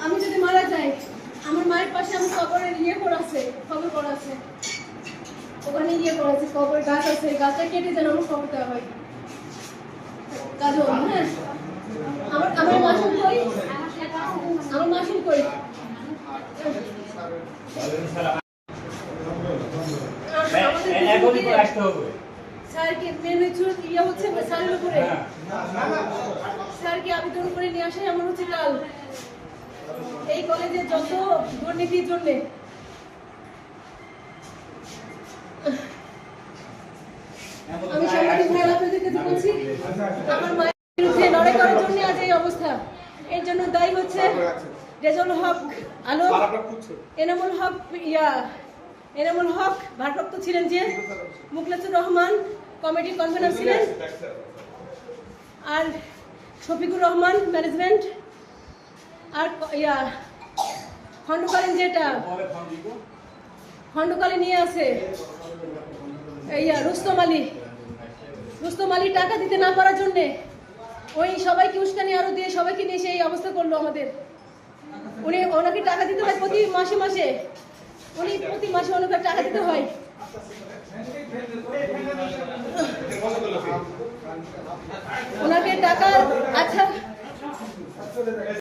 আমি যদি মারা যাই, আমার মায়ের পাশে আমার কবরের খবর করা আছে, ওখানে করা আছে, কবর গাছ আছে, গাছটা কেটে যেন আমার খবর দেওয়া হয়। কাজল, হ্যাঁ, আমার মাসুম কই, আমার মাসুম কই। স্যারকে হচ্ছে স্যারের উপরে স্যারকে আবেদন করে নিয়ে আসে। এমন হচ্ছে কাল এই কলেজে যত দুর্নীতির জন্য আমি সাংবাদিক ভাই আপনাদেরকে বলছি, আমার মায়ের বিরুদ্ধে লড়াই করার জন্য আজ এই অবস্থা। এর জন্য দায়ী হচ্ছে রেজাউল হক আলম, এনামুল হক ভারপ্রাপ্ত ছিলেন, যে মুখলেসুর রহমান কমিটির কনভেনর ছিলেন, আর শফিকুর রহমান ম্যানেজমেন্ট, আর খণ্ডকালীন যেটা খণ্ডকালীন নিয়ে আছে রুস্তম আলী টাকা দিতে না পারার জন্যে ওই সবাইকে উস্কানি আরো দিয়ে সবাইকে নিয়ে সেই অবস্থা করলো আমাদের। ওনাকে টাকা দিতে হয় প্রতি মাসে ওনাকে টাকা দিতে হয়। ওনাকে টাকা, আচ্ছা